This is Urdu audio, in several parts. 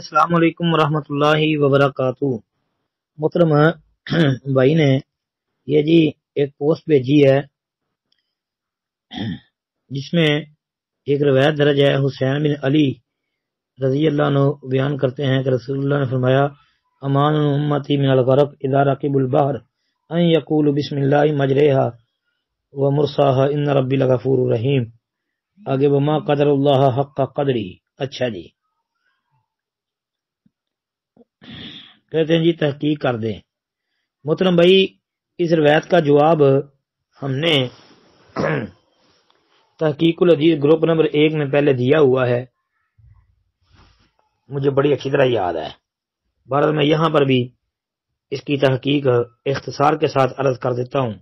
السلام علیکم ورحمۃ اللہ وبرکاتہ۔ محترم بھائی نے یہ جی ایک پوسٹ بھیجی ہے جس میں ایک روایت درج ہے۔ حسین بن علی رضی اللہ عنہ بیان کرتے ہیں کہ رسول اللہ نے فرمایا امان امتی من الغرق اذا رکبوا البحر ان یقولوا بسم اللہ مجریہا ومرساہا ان ربی لغفور رحیم۔ آگے وما قدر اللہ حق قدری۔ اچھا جی، کہتے ہیں جی تحقیق کر دیں۔ محترم بھائی، اس روایت کا جواب ہم نے تحقیق الحدیث گروپ نمبر 1 میں پہلے دیا ہوا ہے، مجھے بڑی اچھی طرح یاد ہے۔ بہرحال میں یہاں پر بھی اس کی تحقیق اختصار کے ساتھ عرض کر دیتا ہوں۔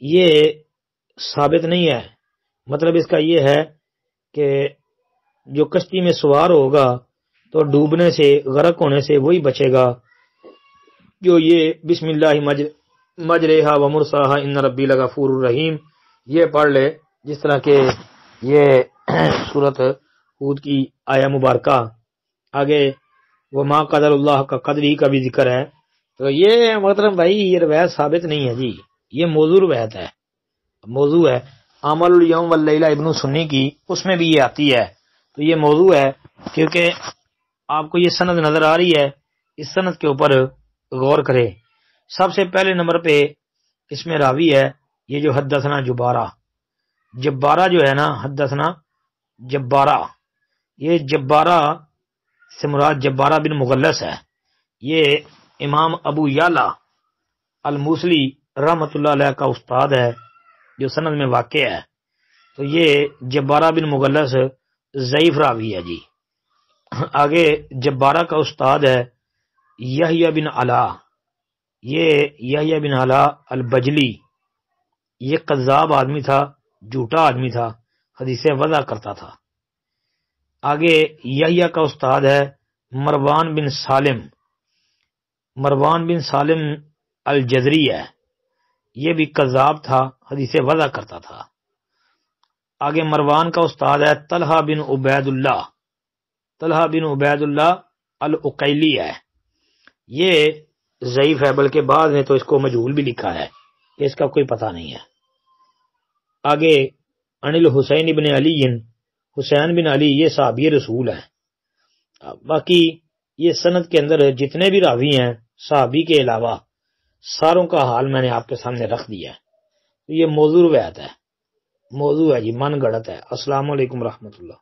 یہ ثابت نہیں ہے، مطلب اس کا یہ ہے کہ جو کشتی میں سوار ہوگا تو ڈوبنے سے، غرق ہونے سے وہی بچے گا جو یہ بسم اللہ مجریہا و مرساہا ان ربی لغفور الرحیم یہ پڑھ لے، جس طرح کہ یہ سورۃ ہود کی آیہ مبارکہ آگے وما قدر اللہ کا قدری کا بھی ذکر ہے۔ تو یہ محترم بھائی یہ روایت ثابت نہیں ہے جی، یہ موضوع روایت ہے، موضوع ہے۔ عمل الیوم واللیلہ ابن سنی کی اس میں بھی یہ آتی ہے، تو یہ موضوع ہے۔ کیونکہ آپ کو یہ سند نظر آ رہی ہے، اس سند کے اوپر غور کرے۔ سب سے پہلے نمبر پہ اس میں راوی ہے یہ جو حدثنا جبارہ جو ہے نا، حدثنا جبارہ، یہ جبارہ سے مراد جبارہ بن مغلس ہے۔ یہ امام ابو یعلا الموصلی رحمۃ اللہ علیہ کا استاد ہے جو سند میں واقع ہے۔ تو یہ جبارہ بن مغلس ضعیف راوی ہے جی۔ آگے جبارہ کا استاد ہے یحییٰ بن علا، یہ یحییٰ بن علا البجلی، یہ کذاب آدمی تھا، جھوٹا آدمی تھا، حدیثیں وضع کرتا تھا۔ آگے یحییٰ کا استاد ہے مروان بن سالم الجزری ہے، یہ بھی کذاب تھا، حدیثیں وضع کرتا تھا۔ آگے مروان کا استاد ہے طلحہ بن عبید اللہ العقیلی ہے، یہ ضعیف ہے، بلکہ بعد میں تو اس کو مجہول بھی لکھا ہے کہ اس کا کوئی پتہ نہیں ہے۔ آگے انل حسین بن علی، حسین بن علی یہ صحابی رسول ہیں۔ باقی یہ سند کے اندر جتنے بھی راوی ہیں صحابی کے علاوہ ساروں کا حال میں نے آپ کے سامنے رکھ دیا ہے۔ یہ موضوع روایت ہے، موضوع ہے جی، من گڑت ہے۔ السلام علیکم ورحمۃ اللہ۔